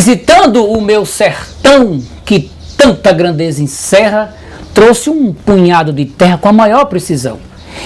Visitando o meu sertão, que tanta grandeza encerra, trouxe um punhado de terra com a maior precisão.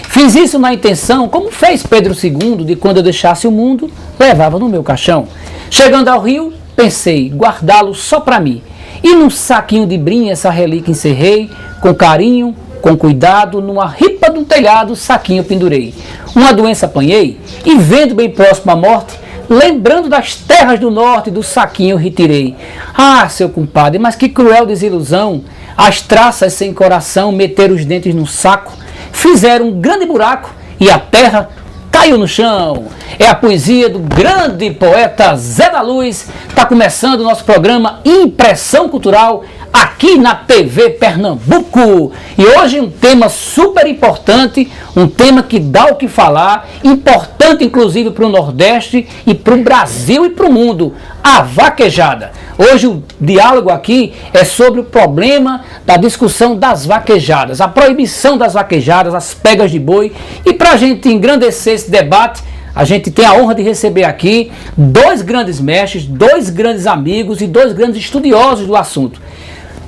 Fiz isso na intenção, como fez Pedro II, de quando eu deixasse o mundo, levava no meu caixão. Chegando ao rio, pensei, guardá-lo só pra mim. E num saquinho de brinha essa relíquia encerrei, com carinho, com cuidado, numa ripa do telhado, o saquinho pendurei. Uma doença apanhei, e vendo bem próximo à morte, lembrando das terras do norte, do saquinho retirei. Ah, seu compadre, mas que cruel desilusão! As traças sem coração meteram os dentes num saco, fizeram um grande buraco e a terra caiu no chão. É a poesia do grande poeta Zé da Luz. Está começando o nosso programa Impressão Cultural aqui na TV Pernambuco. E hoje um tema super importante, um tema que dá o que falar, importante inclusive para o Nordeste e para o Brasil e para o mundo, a vaquejada. Hoje o diálogo aqui é sobre o problema da discussão das vaquejadas, a proibição das vaquejadas, as pegas de boi. E para a gente engrandecer esse debate, a gente tem a honra de receber aqui dois grandes mestres, dois grandes amigos e dois grandes estudiosos do assunto.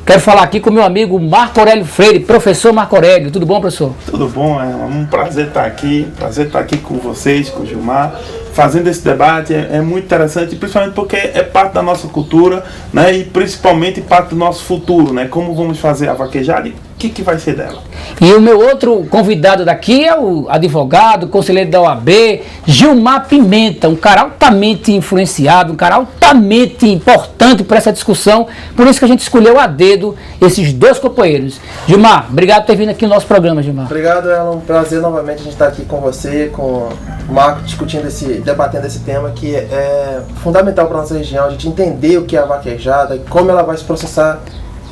Quero falar aqui com o meu amigo Marco Aurélio Freire, professor Marco Aurélio. Tudo bom, professor? Tudo bom, é um prazer estar aqui com vocês, com o Gilmar, fazendo esse debate. É muito interessante, principalmente porque é parte da nossa cultura, né, e principalmente parte do nosso futuro, né, como vamos fazer a vaquejada e o que vai ser dela. E o meu outro convidado daqui é o advogado, conselheiro da OAB, Gilmar Pimenta, um cara altamente influenciado, um cara altamente importante para essa discussão, por isso que a gente escolheu a dedo esses dois companheiros. Gilmar, obrigado por ter vindo aqui no nosso programa, Gilmar. Obrigado, é um prazer novamente a gente estar aqui com você, com o Marco, debatendo esse tema que é fundamental para a nossa região, a gente entender o que é a vaquejada e como ela vai se processar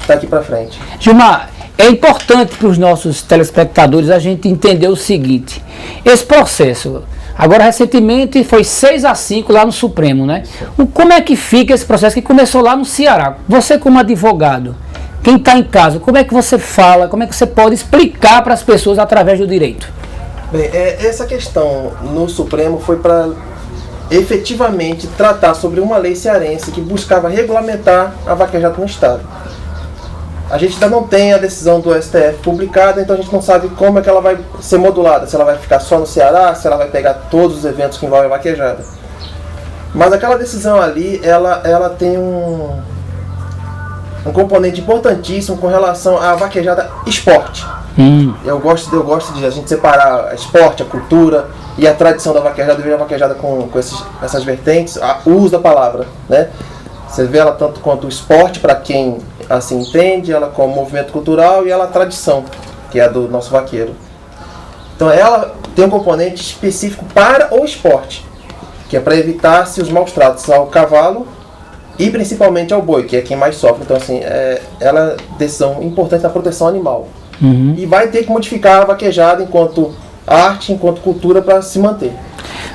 daqui para frente. Gilmar, é importante para os nossos telespectadores a gente entender o seguinte, esse processo, agora recentemente foi 6-5 lá no Supremo, né? Como é que fica esse processo que começou lá no Ceará? Você como advogado, quem está em casa, como é que você fala, como é que você pode explicar para as pessoas através do direito? Bem, essa questão no Supremo foi para efetivamente tratar sobre uma lei cearense que buscava regulamentar a vaquejada no Estado. A gente ainda não tem a decisão do STF publicada, então a gente não sabe como é que ela vai ser modulada, se ela vai ficar só no Ceará, se ela vai pegar todos os eventos que envolvem a vaquejada. Mas aquela decisão ali, ela tem um componente importantíssimo com relação à vaquejada esporte. Eu gosto de a gente separar esporte, a cultura e a tradição da vaquejada. Eu vejo a vaquejada com essas vertentes, o uso da palavra, né? Você vê ela tanto quanto o esporte, para quem assim entende, ela como movimento cultural, e ela a tradição, que é a do nosso vaqueiro. Então ela tem um componente específico para o esporte, que é para evitar-se os maus tratos ao cavalo e principalmente ao boi, que é quem mais sofre. Então assim, ela é decisão importante na proteção animal. E vai ter que modificar a vaquejada enquanto arte, enquanto cultura, para se manter.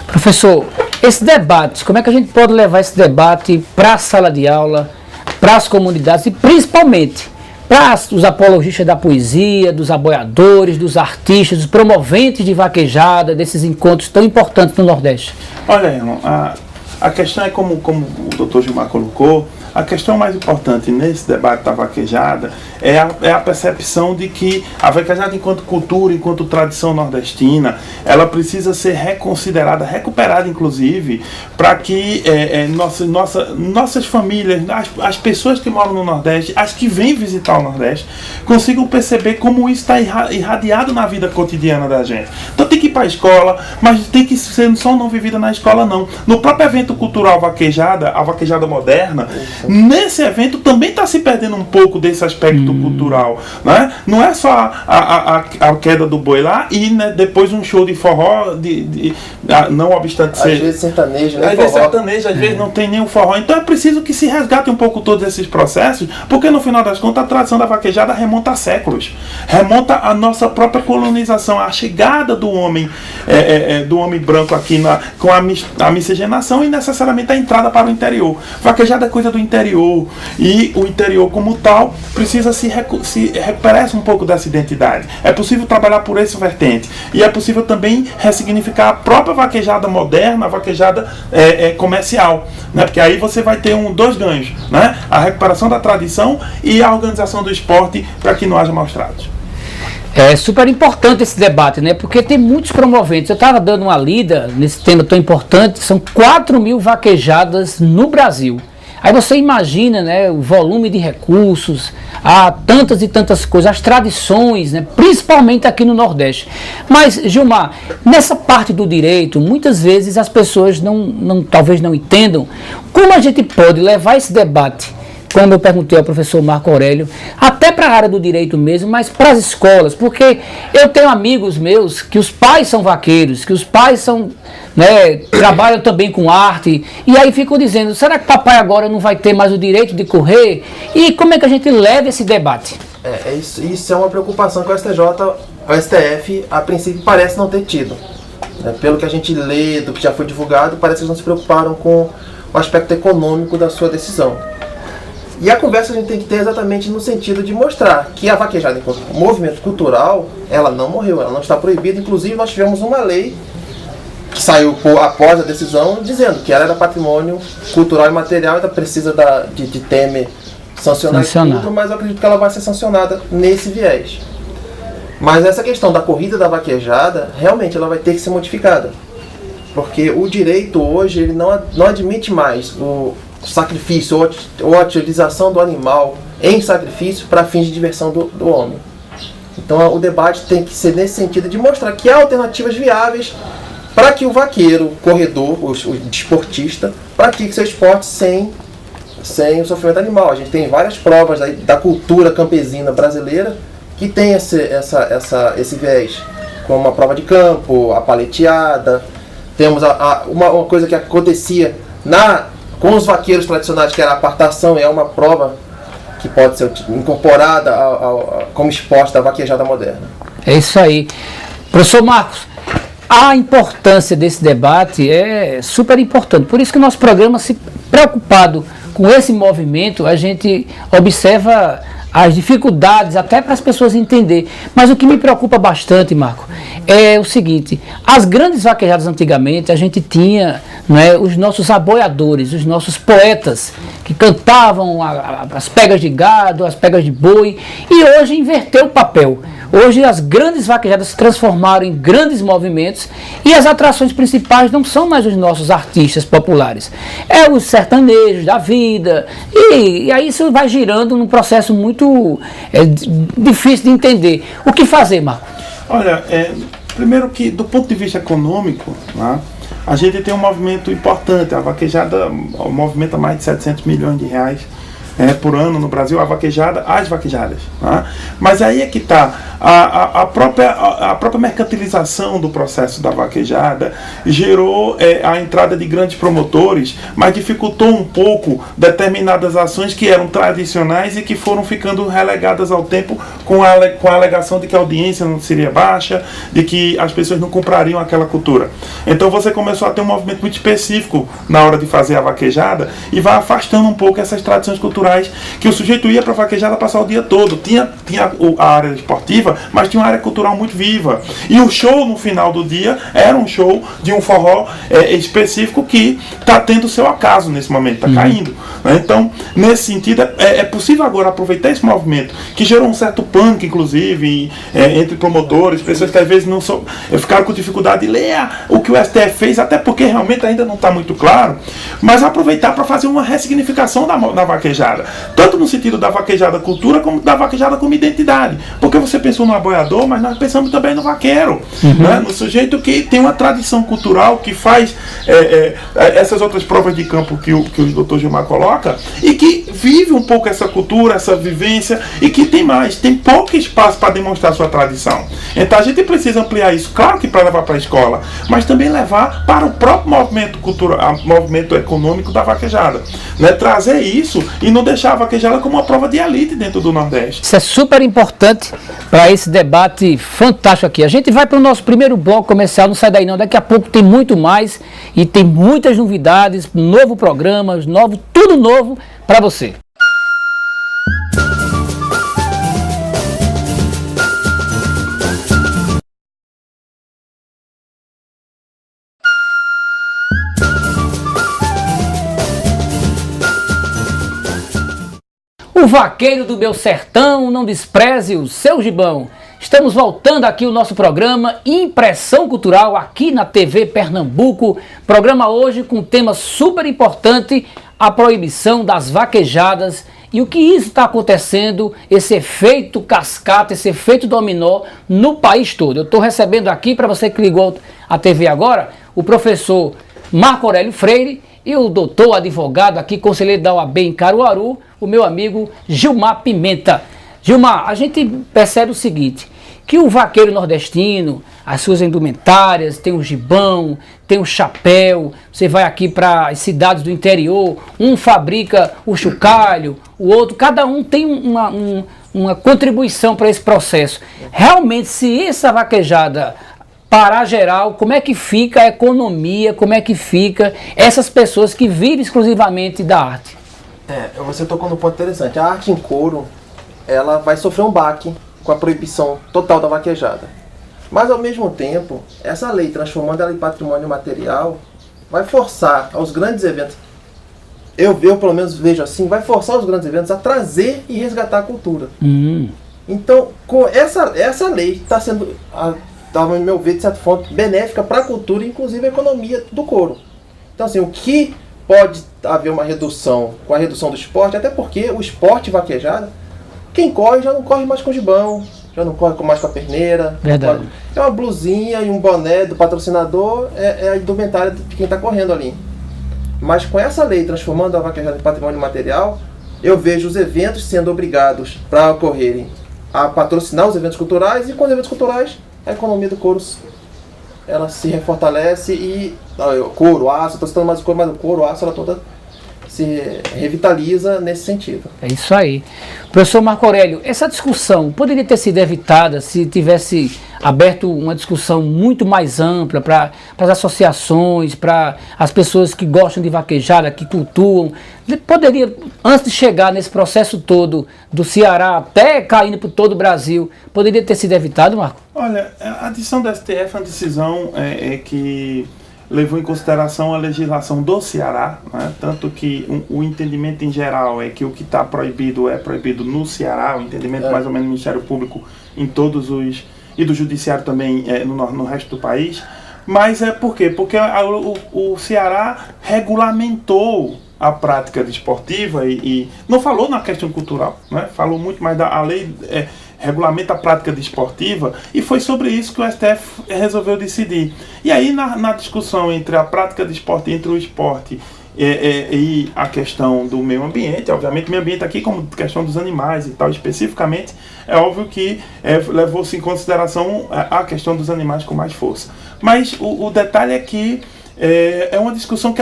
Professor, esse debate, como é que a gente pode levar esse debate para a sala de aula, para as comunidades e principalmente para os apologistas da poesia, dos aboiadores, dos artistas, dos promoventes de vaquejada, desses encontros tão importantes no Nordeste? Olha, irmão, a questão é como o doutor Gilmar colocou, a questão mais importante nesse debate da vaquejada é a percepção de que a vaquejada, enquanto cultura, enquanto tradição nordestina, ela precisa ser reconsiderada, recuperada inclusive, para que nossas famílias, as pessoas que moram no Nordeste, as que vêm visitar o Nordeste, consigam perceber como isso está irradiado na vida cotidiana da gente. Então tem que ir para a escola, mas tem que ser só não vivida na escola não. No próprio evento cultural vaquejada, a vaquejada moderna, nesse evento também está se perdendo um pouco desse aspecto cultural, né? Não é só a queda do boi lá e, né, depois um show de forró, não obstante ser... Às vezes sertanejo, né? Às vezes sertanejo, às vezes não tem nem o forró. Então é preciso que se resgate um pouco todos esses processos, porque no final das contas a tradição da vaquejada remonta a séculos. Remonta à nossa própria colonização, a chegada do homem do homem branco aqui com a miscigenação e necessariamente a entrada para o interior. Vaquejada é coisa do interior, e o interior como tal precisa se recuperar um pouco dessa identidade. É possível trabalhar por esse vertente, e é possível também ressignificar a própria vaquejada moderna, a vaquejada comercial, né? Porque aí você vai ter dois ganhos, né? A recuperação da tradição e a organização do esporte para que não haja maus tratos. É super importante esse debate, né? Porque tem muitos promoventes. Eu estava dando uma lida nesse tema tão importante, são 4.000 vaquejadas no Brasil. Aí você imagina, né, o volume de recursos, há tantas e tantas coisas, as tradições, né, principalmente aqui no Nordeste. Mas, Gilmar, nessa parte do direito, muitas vezes as pessoas talvez não entendam como a gente pode levar esse debate, como eu perguntei ao professor Marco Aurélio, até para a área do direito mesmo, mas para as escolas, porque eu tenho amigos meus que os pais são vaqueiros, que os pais são, né, trabalham também com arte, e aí ficam dizendo, será que papai agora não vai ter mais o direito de correr? E como é que a gente leva esse debate? Isso é uma preocupação que o STF, a princípio, parece não ter tido. Pelo que a gente lê, do que já foi divulgado, parece que eles não se preocuparam com o aspecto econômico da sua decisão. E a conversa a gente tem que ter exatamente no sentido de mostrar que a vaquejada, enquanto movimento cultural, ela não morreu, ela não está proibida. Inclusive, nós tivemos uma lei que saiu após a decisão, dizendo que ela era patrimônio cultural e material, ainda precisa de Temer sancionar tudo, mas eu acredito que ela vai ser sancionada nesse viés. Mas essa questão da corrida da vaquejada, realmente ela vai ter que ser modificada. Porque o direito hoje, ele não admite mais o sacrifício ou a utilização do animal em sacrifício para fins de diversão do homem. Então o debate tem que ser nesse sentido de mostrar que há alternativas viáveis para que o vaqueiro, o corredor, o desportista, pratique seu esporte sem o sofrimento animal. A gente tem várias provas da cultura campesina brasileira que tem esse viés, como a prova de campo, a paleteada. Temos uma coisa que acontecia com os vaqueiros tradicionais, que era a apartação, é uma prova que pode ser incorporada como esporte da vaquejada moderna. É isso aí. Professor Marcos, a importância desse debate é super importante. Por isso que o nosso programa, se preocupado com esse movimento, a gente observa as dificuldades até para as pessoas entenderem. Mas o que me preocupa bastante, Marco, é o seguinte: as grandes vaquejadas antigamente, a gente tinha, né, os nossos aboiadores, os nossos poetas, que cantavam as pegas de gado, as pegas de boi, e hoje inverteu o papel. Hoje as grandes vaquejadas se transformaram em grandes movimentos e as atrações principais não são mais os nossos artistas populares. É os sertanejos da vida, e aí isso vai girando num processo muito difícil de entender. O que fazer, Marco? Olha, primeiro que do ponto de vista econômico, né, a gente tem um movimento importante. A vaquejada movimenta mais de 700 milhões de reais por ano no Brasil, as vaquejadas. Né? Mas aí é que está a própria mercantilização do processo da vaquejada gerou a entrada de grandes promotores, mas dificultou um pouco determinadas ações que eram tradicionais e que foram ficando relegadas ao tempo com a alegação de que a audiência não seria baixa, de que as pessoas não comprariam aquela cultura. Então você começou a ter um movimento muito específico na hora de fazer a vaquejada e vai afastando um pouco essas tradições culturais, que o sujeito ia para a vaquejada passar o dia todo. Tinha a área esportiva, mas tinha uma área cultural muito viva. E o show no final do dia era um show de um forró específico que está tendo seu acaso nesse momento, está caindo. Né? Então, nesse sentido, é possível agora aproveitar esse movimento, que gerou um certo pânico, inclusive, entre promotores, pessoas que às vezes não ficaram com dificuldade de ler o que o STF fez, até porque realmente ainda não está muito claro, mas aproveitar para fazer uma ressignificação da vaquejada. Tanto no sentido da vaquejada cultura, como da vaquejada como identidade. Porque você pensou no aboiador, mas nós pensamos também no vaqueiro, né? No sujeito que tem uma tradição cultural, que faz essas outras provas de campo que o Dr. Gilmar coloca, e que vive um pouco essa cultura, essa vivência, e que tem pouco espaço para demonstrar sua tradição. Então a gente precisa ampliar isso, claro que para levar para a escola, mas também levar para o próprio movimento cultural, movimento econômico da vaquejada, né? Trazer isso e não deixar a vaquejada como uma prova de elite dentro do Nordeste. Isso é super importante para esse debate fantástico aqui. A gente vai para o nosso primeiro bloco comercial, não sai daí não, daqui a pouco tem muito mais e tem muitas novidades, novo programa, tudo novo para você. O vaqueiro do meu sertão, não despreze o seu gibão. Estamos voltando aqui o nosso programa Impressão Cultural aqui na TV Pernambuco. Programa hoje com um tema super importante, a proibição das vaquejadas e o que isso está acontecendo, esse efeito cascata, esse efeito dominó no país todo. Eu estou recebendo aqui, para você que ligou a TV agora, o professor Marco Aurélio Freire e o doutor advogado aqui, conselheiro da OAB em Caruaru, o meu amigo Gilmar Pimenta. Gilmar, a gente percebe o seguinte, que o vaqueiro nordestino, as suas indumentárias, tem o gibão, tem o chapéu, você vai aqui para as cidades do interior, um fabrica o chocalho, o outro, cada um tem uma contribuição para esse processo. Realmente, se essa vaquejada parar geral, como é que fica a economia, como é que fica essas pessoas que vivem exclusivamente da arte? Você tocou num ponto interessante. A arte em couro, ela vai sofrer um baque com a proibição total da vaquejada. Mas, ao mesmo tempo, essa lei, transformando ela em patrimônio material, vai forçar aos grandes eventos, eu pelo menos vejo assim, vai forçar os grandes eventos a trazer e resgatar a cultura. Então, com essa lei está sendo, no meu ver, de certa forma, benéfica para a cultura, inclusive a economia do couro. Então, assim, o que pode haver uma redução com a redução do esporte, até porque o esporte vaquejada, quem corre já não corre mais com gibão, já não corre mais com a perneira. Verdade. É uma blusinha e um boné do patrocinador, é a indumentária de quem está correndo ali. Mas com essa lei transformando a vaquejada em patrimônio material, eu vejo os eventos sendo obrigados para ocorrerem a patrocinar os eventos culturais, e com os eventos culturais a economia do couro ela se refortalece e couro, aço, estou citando mais o couro, mas o couro, aço, ela toda se revitaliza nesse sentido. É isso aí. Professor Marco Aurélio, essa discussão poderia ter sido evitada se tivesse aberto uma discussão muito mais ampla para as associações, para as pessoas que gostam de vaquejada, que cultuam. Poderia, antes de chegar nesse processo todo do Ceará até caindo por todo o Brasil, poderia ter sido evitado, Marco? Olha, a decisão do STF é uma decisão que levou em consideração a legislação do Ceará, né? Tanto que o entendimento em geral é que o que está proibido é proibido no Ceará, o entendimento mais ou menos do Ministério Público em todos os, e do Judiciário também no resto do país. Mas por quê? Porque o Ceará regulamentou a prática desportiva e não falou na questão cultural, né? Falou muito mais da lei, regulamenta a prática desportiva, e foi sobre isso que o STF resolveu decidir. E aí na discussão entre a prática desportiva, entre o esporte e a questão do meio ambiente, obviamente o meio ambiente aqui como questão dos animais e tal especificamente, é óbvio que levou-se em consideração a questão dos animais com mais força. Mas o detalhe é que é uma discussão que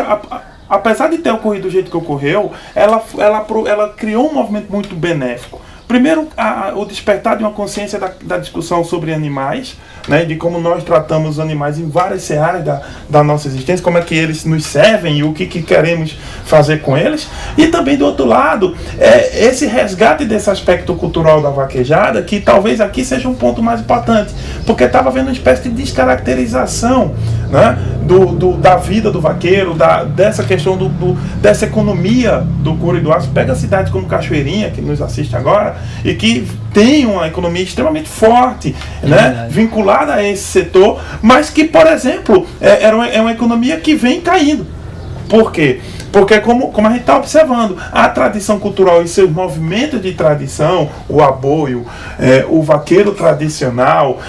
apesar de ter ocorrido do jeito que ocorreu, ela criou um movimento muito benéfico. Primeiro, o despertar de uma consciência da discussão sobre animais, né, de como nós tratamos os animais em várias searas da nossa existência, como é que eles nos servem e o que queremos fazer com eles. E também, do outro lado, esse resgate desse aspecto cultural da vaquejada, que talvez aqui seja um ponto mais importante, porque estava havendo uma espécie de descaracterização, né, da vida do vaqueiro, dessa questão dessa economia do couro e do aço. Pega a cidade como Cachoeirinha, que nos assiste agora, e que tem uma economia extremamente forte, né, vinculada a esse setor, mas que, por exemplo, é uma economia que vem caindo. Por quê? Porque como a gente está observando, a tradição cultural e seus movimentos de tradição, o aboio, o vaqueiro tradicional,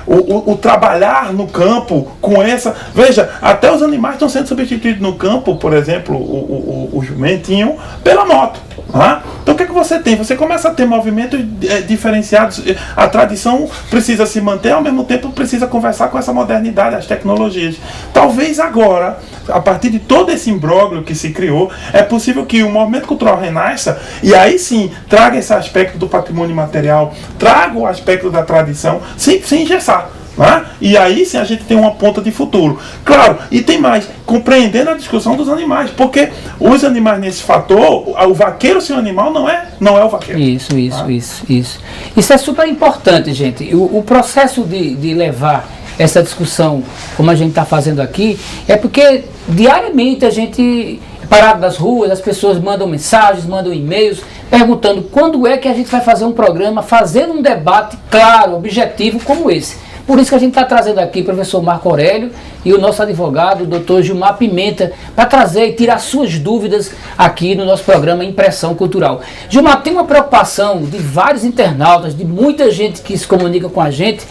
o trabalhar no campo com essa... Veja, até os animais estão sendo substituídos no campo, por exemplo, o jumentinho, pela moto. Né? Então o que é que você tem? Você começa a ter movimentos diferenciados. A tradição precisa se manter, ao mesmo tempo precisa conversar com essa modernidade, as tecnologias. Talvez agora, a partir de todo esse imbróglio que se criou, é possível que o movimento cultural renasça e aí sim traga esse aspecto do patrimônio material, traga o aspecto da tradição, sem engessar. Né? E aí sim a gente tem uma ponta de futuro. Claro, e tem mais, compreendendo a discussão dos animais, porque os animais nesse fator, o vaqueiro sem o animal não é o vaqueiro. Isso é super importante, gente. O processo de levar essa discussão, como a gente está fazendo aqui, é porque diariamente a gente, parado nas ruas, as pessoas mandam mensagens, mandam e-mails, perguntando quando é que a gente vai fazer um programa, fazendo um debate claro, objetivo como esse. Por isso que a gente está trazendo aqui o professor Marco Aurélio e o nosso advogado, o doutor Gilmar Pimenta, para trazer e tirar suas dúvidas aqui no nosso programa Impressão Cultural. Gilmar, tem uma preocupação de vários internautas, de muita gente que se comunica com a gente,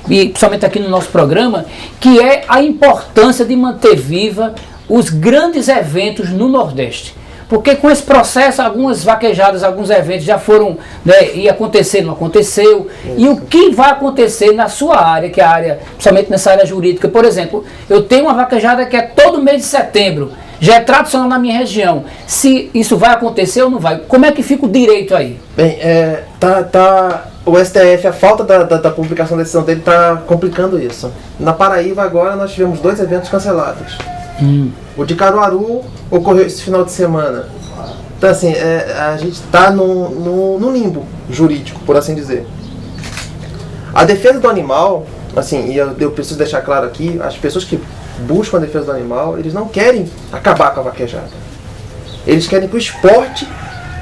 e principalmente aqui no nosso programa, que é a importância de manter viva os grandes eventos no Nordeste. Porque com esse processo, algumas vaquejadas, alguns eventos já foram, né, ia acontecer, não aconteceu. E o que vai acontecer na sua área, que é a área, principalmente nessa área jurídica? Por exemplo, eu tenho uma vaquejada que é todo mês de setembro, já é tradicional na minha região. Se isso vai acontecer ou não vai? Como é que fica o direito aí? Bem, o STF, a falta da publicação da decisão dele está complicando isso. Na Paraíba agora nós tivemos 2 eventos cancelados. O de Caruaru ocorreu esse final de semana. Então assim, a gente está no limbo jurídico, por assim dizer. A defesa do animal, assim, e eu preciso deixar claro aqui, as pessoas que buscam a defesa do animal, eles não querem acabar com a vaquejada. Eles querem que o esporte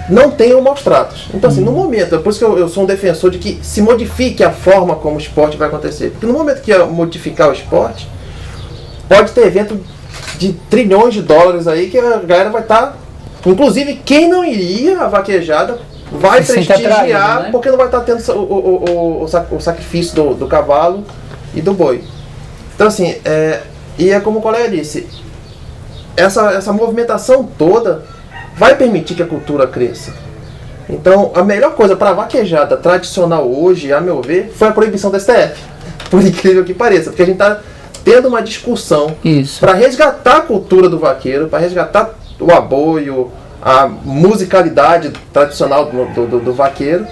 não tenha maus tratos. Então assim, no momento, é por isso que eu sou um defensor de que se modifique a forma como o esporte vai acontecer. Porque no momento que modificar o esporte, pode ter evento de trilhões de dólares aí que a galera vai estar... Inclusive, quem não iria à vaquejada vai prestigiar, atraído, né? Porque não vai estar tendo o sacrifício do cavalo e do boi. Então, assim, e é como o colega disse, essa movimentação toda vai permitir que a cultura cresça. Então, a melhor coisa para a vaquejada tradicional hoje, a meu ver, foi a proibição do STF. Por incrível que pareça, porque a gente está tendo uma discussão para resgatar a cultura do vaqueiro, para resgatar o aboio, a musicalidade tradicional do vaqueiro,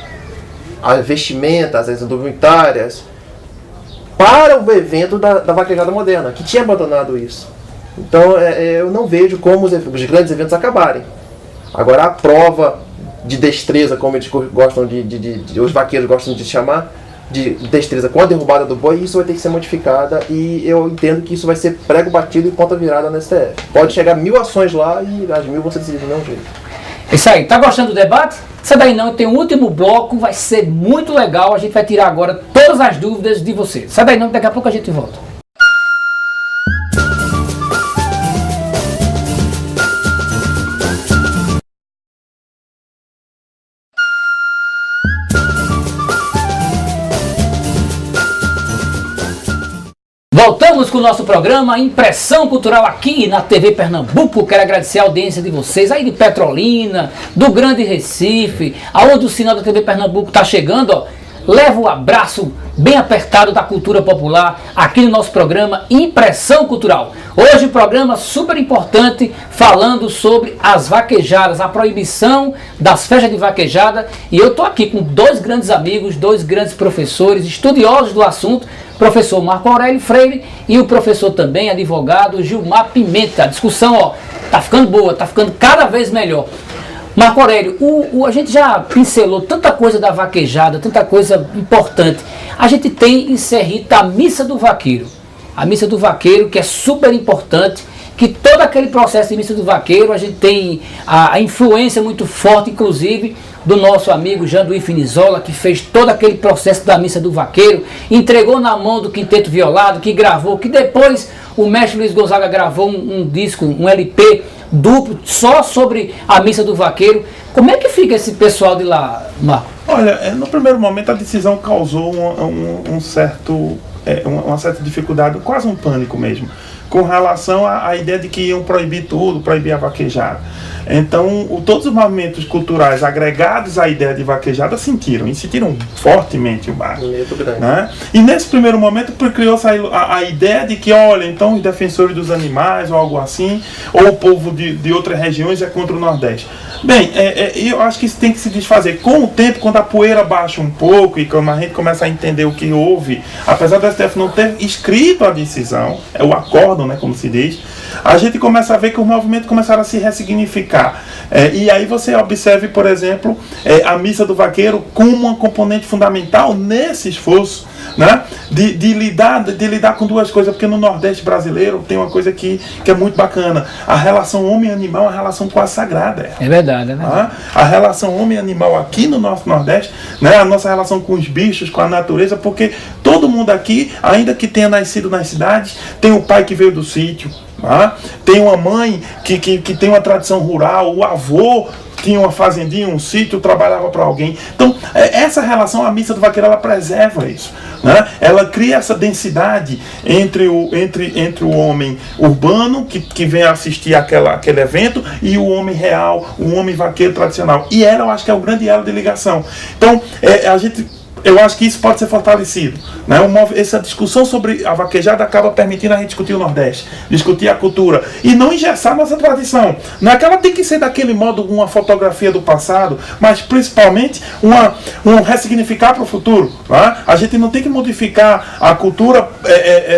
a vestimenta, as indumentárias, para o evento da vaquejada moderna, que tinha abandonado isso. Então eu não vejo como os grandes eventos acabarem. Agora a prova de destreza, como eles gostam os vaqueiros gostam de chamar, de destreza com a derrubada do boi, isso vai ter que ser modificada e eu entendo que isso vai ser prego batido e ponta virada no STF. Pode chegar 1000 ações lá e as 1000 vão ser decididas do mesmo jeito. Isso aí, tá gostando do debate? Sai daí não, tem um último bloco, vai ser muito legal, a gente vai tirar agora todas as dúvidas de você. Sai daí não, daqui a pouco a gente volta. Voltamos com o nosso programa Impressão Cultural aqui na TV Pernambuco. Quero agradecer a audiência de vocês aí de Petrolina, do Grande Recife, aonde o sinal da TV Pernambuco está chegando, ó. Leva o abraço bem apertado da cultura popular aqui no nosso programa Impressão Cultural. Hoje um programa super importante falando sobre as vaquejadas, a proibição das festas de vaquejada. E eu estou aqui com 2 grandes amigos, 2 grandes professores, estudiosos do assunto, professor Marco Aurélio Freire e o professor também, advogado Gilmar Pimenta. A discussão, ó, tá ficando boa, tá ficando cada vez melhor. Marco Aurélio, a gente já pincelou tanta coisa da vaquejada, tanta coisa importante. A gente tem em Serrita a Missa do Vaqueiro. A Missa do Vaqueiro, que é super importante, que todo aquele processo de Missa do Vaqueiro, a gente tem a influência muito forte, inclusive, do nosso amigo Janduí Finizola, que fez todo aquele processo da Missa do Vaqueiro, entregou na mão do Quinteto Violado, que gravou, que depois o mestre Luiz Gonzaga gravou um disco, um LP duplo, só sobre a Missa do Vaqueiro. Como é que fica esse pessoal de lá, Marco? Olha, no primeiro momento a decisão causou um certo uma certa dificuldade, quase um pânico mesmo, com relação à ideia de que iam proibir tudo, proibir a vaquejada. Então, todos os movimentos culturais agregados à ideia de vaquejada sentiram fortemente o barco. Né? E nesse primeiro momento criou-se a ideia de que, olha, então os defensores dos animais ou algo assim, ou o povo de outras regiões é contra o Nordeste. Bem, eu acho que isso tem que se desfazer. Com o tempo, quando a poeira baixa um pouco e quando a gente começa a entender o que houve, apesar do STF não ter escrito a decisão, é o acórdão, né, como se diz, a gente começa a ver que os movimentos começaram a se ressignificar. E aí você observe, por exemplo, a missa do vaqueiro como uma componente fundamental nesse esforço, né, de lidar com duas coisas, porque no Nordeste brasileiro tem uma coisa que é muito bacana. A relação homem-animal é uma relação quase sagrada. É verdade, é verdade. A relação homem-animal aqui no nosso Nordeste, né, a nossa relação com os bichos, com a natureza, porque todo mundo aqui, ainda que tenha nascido nas cidades, tem o pai que veio do sítio, tem uma mãe que tem uma tradição rural, o avô tinha uma fazendinha, um sítio, trabalhava para alguém. Então, essa relação, a missa do vaqueiro, ela preserva isso. Né? Ela cria essa densidade entre o homem urbano, que vem assistir aquele evento, e o homem real, o homem vaqueiro tradicional. E ela, eu acho que é o grande elo de ligação. Então, eu acho que isso pode ser fortalecido. Né? Essa discussão sobre a vaquejada acaba permitindo a gente discutir o Nordeste, discutir a cultura e não engessar nossa tradição. Não é que ela tem que ser daquele modo uma fotografia do passado, mas principalmente um ressignificar para o futuro. Né? A gente não tem que modificar a cultura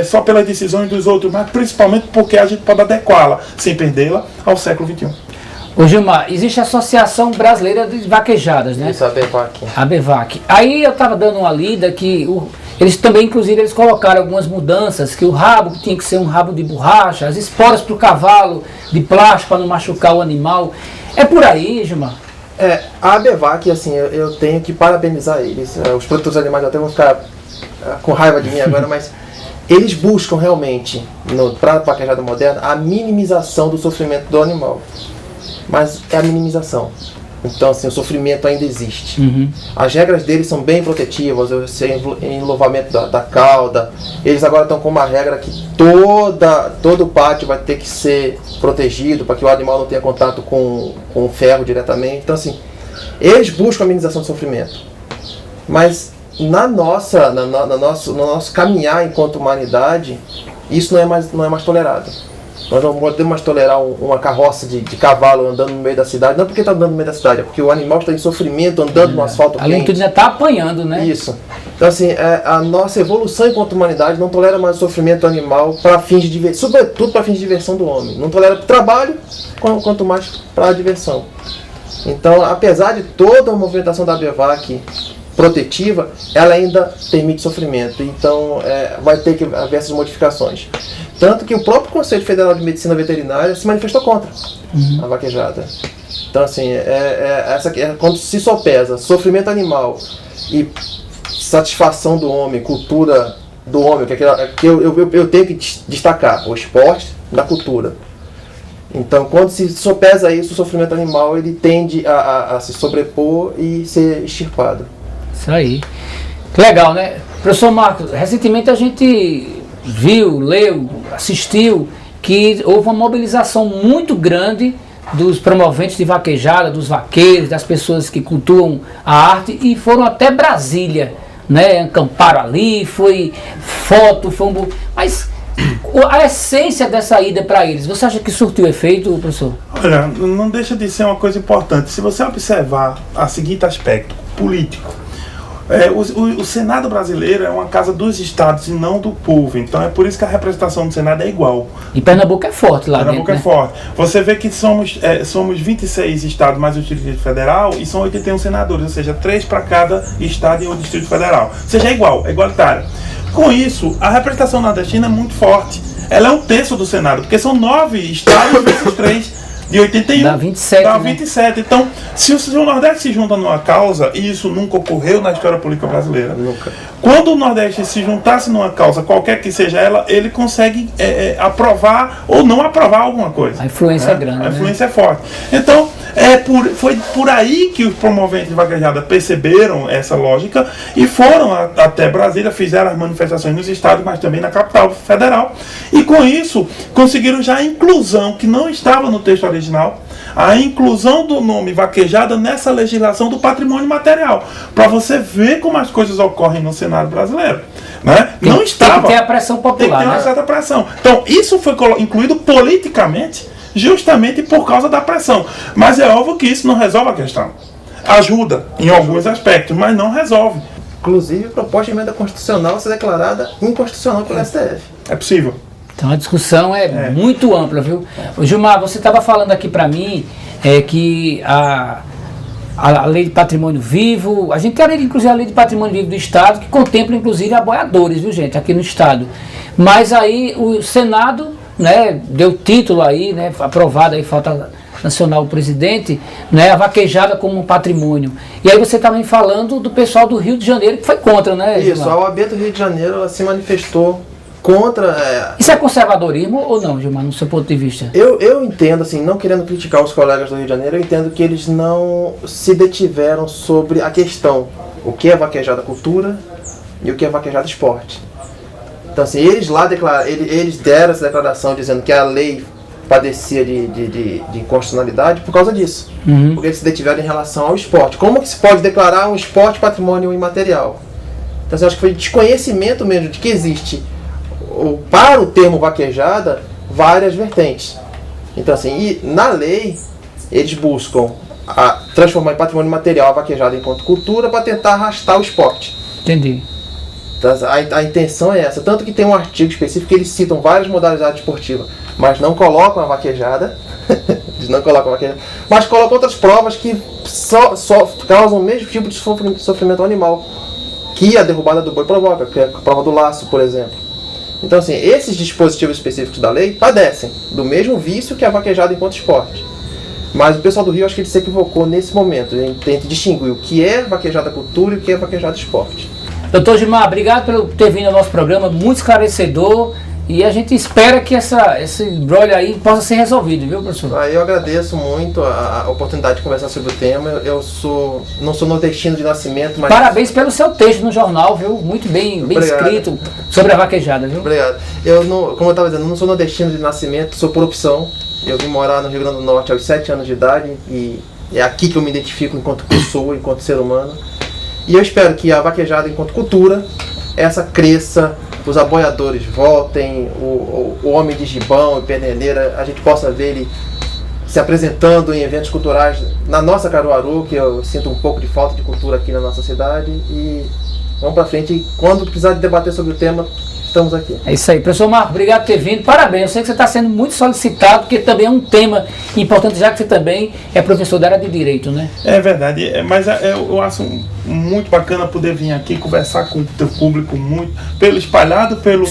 só pelas decisões dos outros, mas principalmente porque a gente pode adequá-la sem perdê-la ao século XXI. Ô Gilmar, existe a Associação Brasileira de Vaquejadas, né? Isso, a ABVAC. A ABVAC. Aí eu estava dando uma lida que eles também, inclusive, eles colocaram algumas mudanças, que o rabo tinha que ser um rabo de borracha, as esporas para o cavalo de plástico para não machucar o animal. É por aí, Gilmar? A ABVAC, assim, eu tenho que parabenizar eles. Os produtores animais até vão ficar com raiva de mim agora, mas eles buscam realmente, para a vaquejada moderna, a minimização do sofrimento do animal. Mas é a minimização. Então, assim, o sofrimento ainda existe. Uhum. As regras deles são bem protetivas, o enluvamento da cauda. Eles agora estão com uma regra que todo o pátio vai ter que ser protegido para que o animal não tenha contato com o ferro diretamente. Então, assim, eles buscam a minimização do sofrimento. Mas no nosso caminhar enquanto humanidade, isso não é mais tolerado. Nós não podemos mais tolerar uma carroça de cavalo andando no meio da cidade, não porque está andando no meio da cidade, é porque o animal está em sofrimento andando no asfalto quente. Além de tudo, ainda está apanhando, né? Isso. Então, assim, a nossa evolução enquanto humanidade não tolera mais o sofrimento animal para fins de diversão, sobretudo para fins de diversão do homem. Não tolera para o trabalho, quanto mais para a diversão. Então, apesar de toda a movimentação da ABVAC protetiva, ela ainda permite sofrimento. Então, vai ter que haver essas modificações. Tanto que o próprio Conselho Federal de Medicina Veterinária se manifestou contra a vaquejada. Então, assim, quando se sopesa sofrimento animal e satisfação do homem, cultura do homem, que eu tenho que destacar o esporte da cultura. Então, quando se sopesa isso, o sofrimento animal ele tende a se sobrepor e ser extirpado. Isso aí. Legal, né? Professor Marcos, recentemente a gente viu, leu, assistiu que houve uma mobilização muito grande dos promoventes de vaquejada, dos vaqueiros, das pessoas que cultuam a arte e foram até Brasília, né? Acamparam ali, foi foto, mas a essência dessa ida para eles, você acha que surtiu efeito, professor? Olha, não deixa de ser uma coisa importante. Se você observar o seguinte aspecto político, o Senado brasileiro é uma casa dos estados e não do povo, então é por isso que a representação do Senado é igual. E Pernambuco é forte lá Pernambuco dentro, é forte. Você vê que somos 26 estados mais o Distrito Federal e são 81 senadores, ou seja, 3 para cada estado e o Distrito Federal. Ou seja, é igualitário. Com isso, a representação nordestina é muito forte. Ela é um terço do Senado, porque são 9 estados versus 3. De 81 dá 27, dá né? 27. Então, se o Nordeste se junta numa causa, e isso nunca ocorreu na história política brasileira, Nunca. Quando o Nordeste se juntasse numa causa, qualquer que seja ela, ele consegue aprovar ou não aprovar alguma coisa. A influência é grande. A influência é forte. Então, Foi por aí que os promoventes de vaquejada perceberam essa lógica e foram até Brasília, fizeram as manifestações nos estados, mas também na capital federal. E com isso, conseguiram já a inclusão, que não estava no texto original, a inclusão do nome vaquejada nessa legislação do patrimônio material, para você ver como as coisas ocorrem no cenário brasileiro. Né? Não estava. Tem que ter a pressão popular. Tem que ter uma certa pressão. Então, isso foi incluído politicamente, justamente por causa da pressão. Mas é óbvio que isso não resolve a questão. Ajuda em alguns aspectos, mas não resolve. Inclusive, a proposta de emenda constitucional ser declarada inconstitucional pelo STF. É possível. Então a discussão é muito ampla, viu? Gilmar, você estava falando aqui para mim que a lei de patrimônio vivo, a gente tem inclusive a lei de patrimônio vivo do Estado, que contempla inclusive aboiadores, viu gente, aqui no Estado. Mas aí o Senado, né, deu título aí, né, aprovado aí, falta nacional o presidente, né, a vaquejada como um patrimônio. E aí você também falando do pessoal do Rio de Janeiro que foi contra, né? Isso, Gilmar? a OAB do Rio de Janeiro ela se manifestou contra... Isso é conservadorismo ou não, Gilmar, no seu ponto de vista? Eu entendo, assim, não querendo criticar os colegas do Rio de Janeiro, eu entendo que eles não se detiveram sobre a questão, o que é vaquejada cultura e o que é vaquejada esporte. Então, assim, eles lá eles deram essa declaração dizendo que a lei padecia de inconstitucionalidade por causa disso. Porque eles se detiveram em relação ao esporte. Como que se pode declarar um esporte patrimônio imaterial? Então, assim, eu acho que foi desconhecimento mesmo de que existe, para o termo vaquejada, várias vertentes. Então, assim, e na lei, eles buscam transformar em patrimônio material a vaquejada enquanto cultura para tentar arrastar o esporte. Entendi. Então, a intenção é essa. Tanto que tem um artigo específico que eles citam várias modalidades esportivas, mas não colocam a vaquejada. Eles não colocam a vaquejada, mas colocam outras provas que só causam o mesmo tipo de sofrimento animal que a derrubada do boi provoca, que é a prova do laço, por exemplo. Então, assim, esses dispositivos específicos da lei padecem do mesmo vício que a vaquejada enquanto esporte. Mas o pessoal do Rio, acho que ele se equivocou nesse momento, em tentar distinguir o que é vaquejada cultura e o que é vaquejada esporte. Doutor Gilmar, obrigado por ter vindo ao nosso programa, muito esclarecedor, e a gente espera que esse embrolho aí possa ser resolvido, viu, professor? Eu agradeço muito a oportunidade de conversar sobre o tema. Eu não sou nordestino de nascimento, mas... Parabéns pelo seu texto no jornal, viu? Muito bem escrito sobre a vaquejada, viu? Obrigado. Como eu estava dizendo, não sou nordestino de nascimento, sou por opção. Eu vim morar no Rio Grande do Norte aos 7 anos de idade e é aqui que eu me identifico enquanto pessoa, enquanto ser humano. E eu espero que a vaquejada enquanto cultura, essa cresça, os aboiadores voltem, o homem de gibão e peneira, a gente possa ver ele se apresentando em eventos culturais na nossa Caruaru, que eu sinto um pouco de falta de cultura aqui na nossa cidade. E vamos para frente. E quando precisar de debater sobre o tema, estamos aqui. É isso aí. Professor Marco, obrigado por ter vindo. Parabéns. Eu sei que você está sendo muito solicitado, porque também é um tema importante, já que você também é professor da área de Direito, né? É verdade. Mas eu acho muito bacana poder vir aqui conversar com o teu público, muito espalhado pelo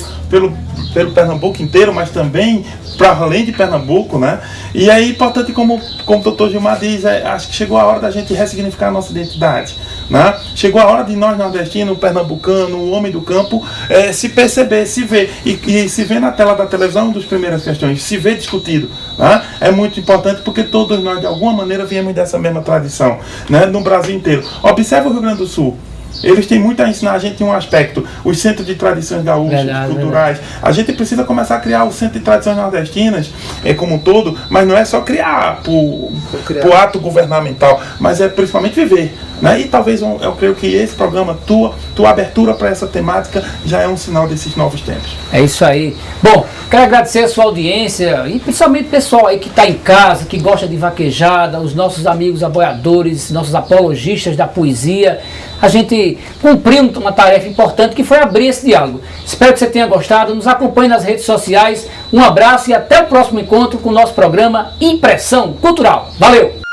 Pernambuco inteiro, mas também para além de Pernambuco, né? E aí, importante, como o doutor Gilmar diz, acho que chegou a hora da gente ressignificar a nossa identidade, né? Chegou a hora de nós, nordestinos, pernambucano, o homem do campo, se perceber, se ver, e se ver na tela da televisão, uma das primeiras questões, se ver discutido, né? É muito importante porque todos nós, de alguma maneira, viemos dessa mesma tradição, né? No Brasil inteiro. Observe o Rio Grande do Sul. Eles têm muito a ensinar a gente em um aspecto, os centros de tradições gaúchas, culturais. A gente precisa começar a criar o centro de tradições nordestinas como um todo, mas não é só criar por ato governamental, mas é principalmente viver. Né? E talvez eu creio que esse programa, tua abertura para essa temática, já é um sinal desses novos tempos. É isso aí. Bom, quero agradecer a sua audiência e principalmente o pessoal aí que está em casa, que gosta de vaquejada, os nossos amigos aboiadores, nossos apologistas da poesia. A gente cumpriu uma tarefa importante que foi abrir esse diálogo. Espero que você tenha gostado. Nos acompanhe nas redes sociais. Um abraço e até o próximo encontro com o nosso programa Impressão Cultural. Valeu!